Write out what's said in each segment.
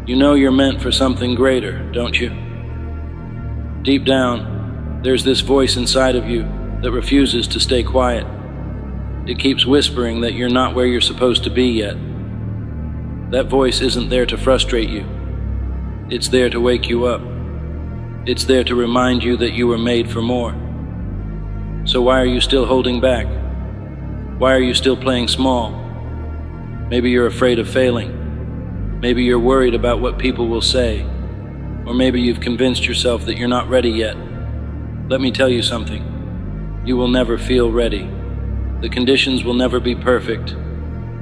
You know you're meant for something greater, don't you? Deep down, there's this voice inside of you that refuses to stay quiet. It keeps whispering that you're not where you're supposed to be yet. That voice isn't there to frustrate you. It's there to wake you up. It's there to remind you that you were made for more. So why are you still holding back? Why are you still playing small? Maybe you're afraid of failing. Maybe you're worried about what people will say. Or maybe you've convinced yourself that you're not ready yet. Let me tell you something. You will never feel ready. The conditions will never be perfect.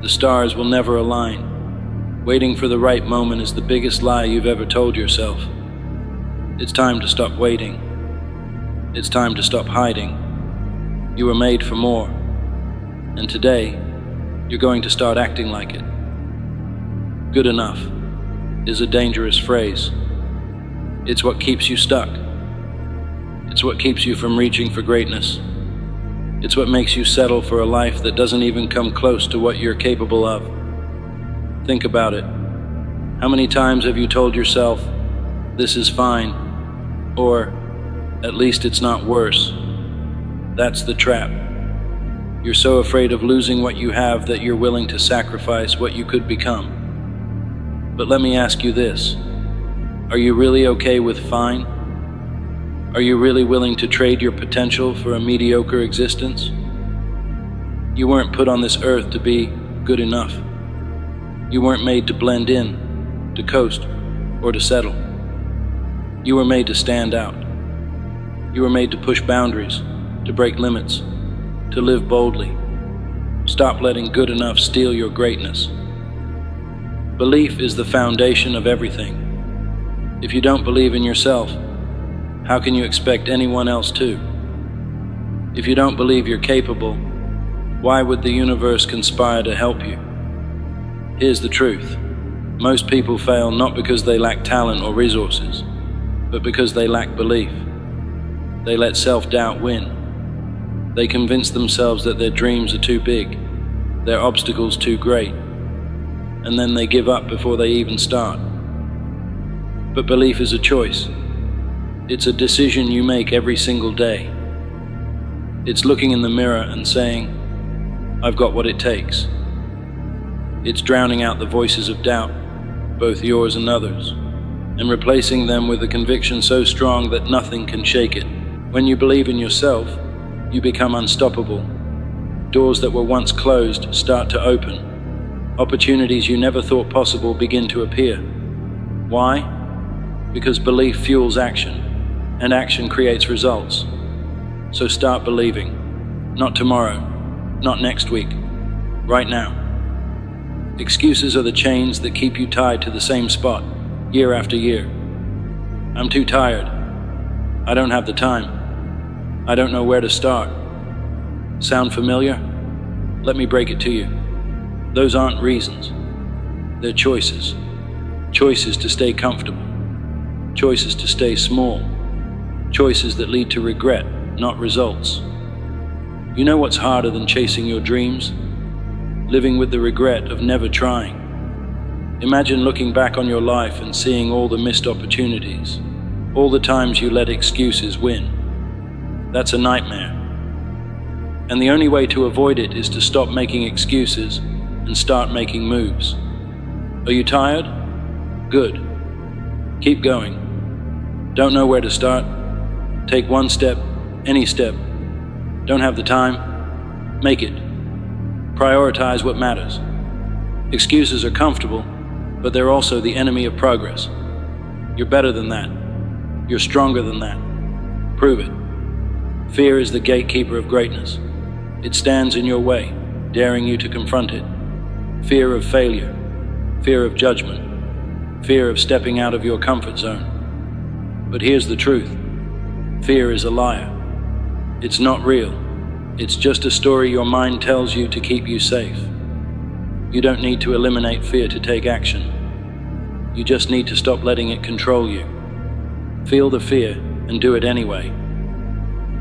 The stars will never align. Waiting for the right moment is the biggest lie you've ever told yourself. It's time to stop waiting. It's time to stop hiding. You were made for more. And today, you're going to start acting like it. Good enough is a dangerous phrase. It's what keeps you stuck. It's what keeps you from reaching for greatness. It's what makes you settle for a life that doesn't even come close to what you're capable of. Think about it. How many times have you told yourself, "This is fine," or "At least it's not worse"? That's the trap. You're so afraid of losing what you have that you're willing to sacrifice what you could become. But let me ask you this. Are you really okay with fine? Are you really willing to trade your potential for a mediocre existence? You weren't put on this earth to be good enough. You weren't made to blend in, to coast, or to settle. You were made to stand out. You were made to push boundaries, to break limits, to live boldly. Stop letting good enough steal your greatness. Belief is the foundation of everything. If you don't believe in yourself, how can you expect anyone else to? If you don't believe you're capable, why would the universe conspire to help you? Here's the truth. Most people fail not because they lack talent or resources, but because they lack belief. They let self-doubt win. They convince themselves that their dreams are too big, their obstacles too great, and then they give up before they even start. But belief is a choice. It's a decision you make every single day. It's looking in the mirror and saying, "I've got what it takes." It's drowning out the voices of doubt, both yours and others, and replacing them with a conviction so strong that nothing can shake it. When you believe in yourself, you become unstoppable. Doors that were once closed start to open. Opportunities you never thought possible begin to appear. Why? Because belief fuels action, and action creates results. So start believing. Not tomorrow, not next week, right now. Excuses are the chains that keep you tied to the same spot, year after year. I'm too tired. I don't have the time. I don't know where to start. Sound familiar? Let me break it to you. Those aren't reasons. They're choices. Choices to stay comfortable. Choices to stay small. Choices that lead to regret, not results. You know what's harder than chasing your dreams? Living with the regret of never trying. Imagine looking back on your life and seeing all the missed opportunities, all the times you let excuses win. That's a nightmare. And the only way to avoid it is to stop making excuses and start making moves. Are you tired? Good. Keep going. Don't know where to start? Take one step, any step. Don't have the time? Make it. Prioritize what matters. Excuses are comfortable, but they're also the enemy of progress. You're better than that. You're stronger than that. Prove it. Fear is the gatekeeper of greatness. It stands in your way, daring you to confront it. Fear of failure, fear of judgment, fear of stepping out of your comfort zone. But here's the truth. Fear is a liar. It's not real. It's just a story your mind tells you to keep you safe. You don't need to eliminate fear to take action. You just need to stop letting it control you. Feel the fear and do it anyway.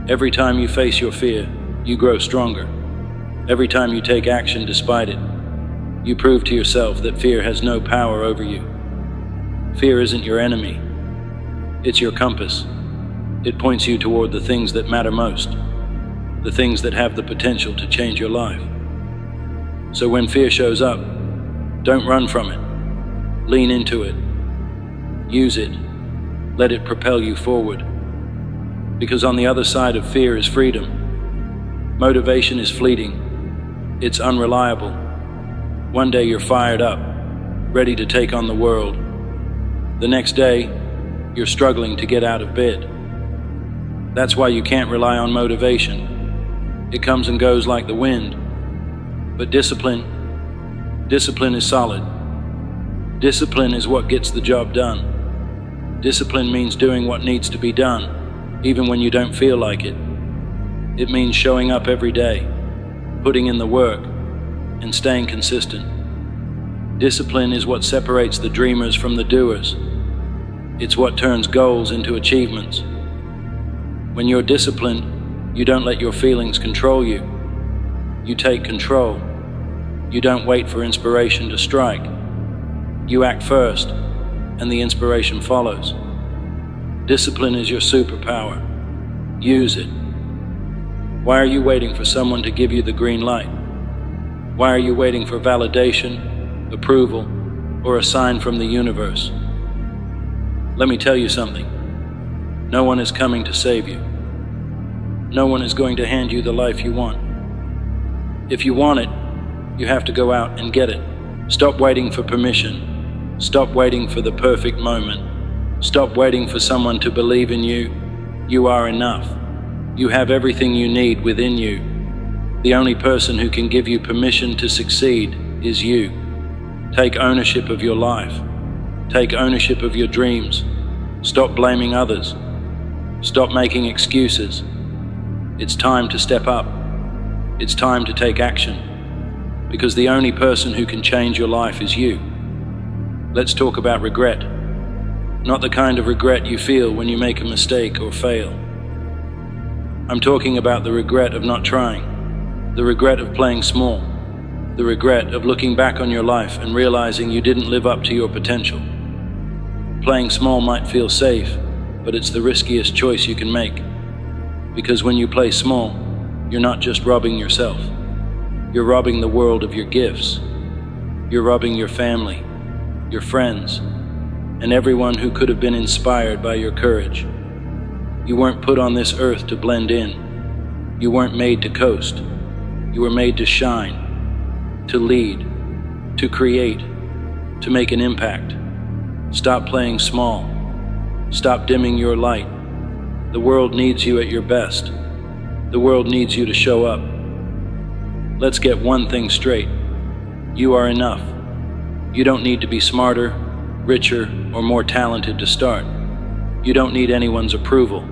Every time you face your fear, you grow stronger. Every time you take action despite it, you prove to yourself that fear has no power over you. Fear isn't your enemy. It's your compass. It points you toward the things that matter most, the things that have the potential to change your life. So when fear shows up, don't run from it. Lean into it. Use it. Let it propel you forward. Because on the other side of fear is freedom. Motivation is fleeting. It's unreliable. One day you're fired up, ready to take on the world. The next day, you're struggling to get out of bed. That's why you can't rely on motivation. It comes and goes like the wind. But discipline is solid. Discipline is what gets the job done. Discipline means doing what needs to be done, even when you don't feel like it. It means showing up every day, putting in the work, and staying consistent. Discipline is what separates the dreamers from the doers. It's what turns goals into achievements. When you're disciplined, you don't let your feelings control you. You take control. You don't wait for inspiration to strike. You act first, and the inspiration follows. Discipline is your superpower. Use it. Why are you waiting for someone to give you the green light? Why are you waiting for validation, approval, or a sign from the universe? Let me tell you something. No one is coming to save you. No one is going to hand you the life you want. If you want it, you have to go out and get it. Stop waiting for permission. Stop waiting for the perfect moment. Stop waiting for someone to believe in you. You are enough. You have everything you need within you. The only person who can give you permission to succeed is you. Take ownership of your life. Take ownership of your dreams. Stop blaming others. Stop making excuses. It's time to step up. It's time to take action. Because the only person who can change your life is you. Let's talk about regret. Not the kind of regret you feel when you make a mistake or fail. I'm talking about the regret of not trying, the regret of playing small, the regret of looking back on your life and realizing you didn't live up to your potential. Playing small might feel safe, but it's the riskiest choice you can make. Because when you play small, you're not just robbing yourself. You're robbing the world of your gifts. You're robbing your family, your friends, and everyone who could have been inspired by your courage. You weren't put on this earth to blend in. You weren't made to coast. You were made to shine, to lead, to create, to make an impact. Stop playing small. Stop dimming your light. The world needs you at your best. The world needs you to show up. Let's get one thing straight. You are enough. You don't need to be smarter, richer, or more talented to start. You don't need anyone's approval.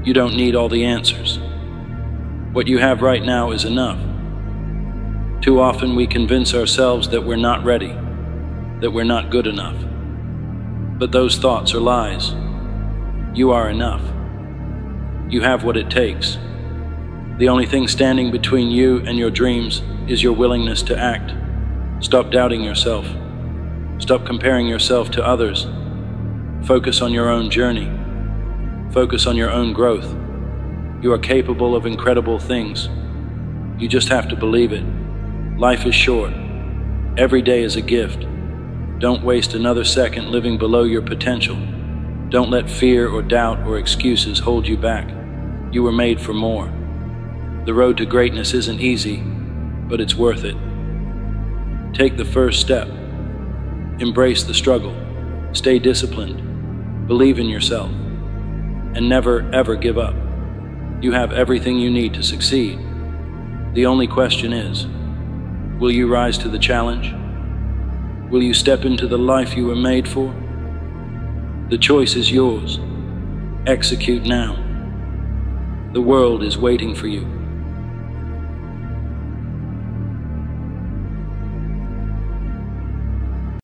You don't need all the answers. What you have right now is enough. Too often we convince ourselves that we're not ready, that we're not good enough. But those thoughts are lies. You are enough. You have what it takes. The only thing standing between you and your dreams is your willingness to act. Stop doubting yourself. Stop comparing yourself to others. Focus on your own journey. Focus on your own growth. You are capable of incredible things. You just have to believe it. Life is short. Every day is a gift. Don't waste another second living below your potential. Don't let fear or doubt or excuses hold you back. You were made for more. The road to greatness isn't easy, but it's worth it. Take the first step. Embrace the struggle. Stay disciplined. Believe in yourself. And never, ever give up. You have everything you need to succeed. The only question is, will you rise to the challenge? Will you step into the life you were made for? The choice is yours. Execute now. The world is waiting for you.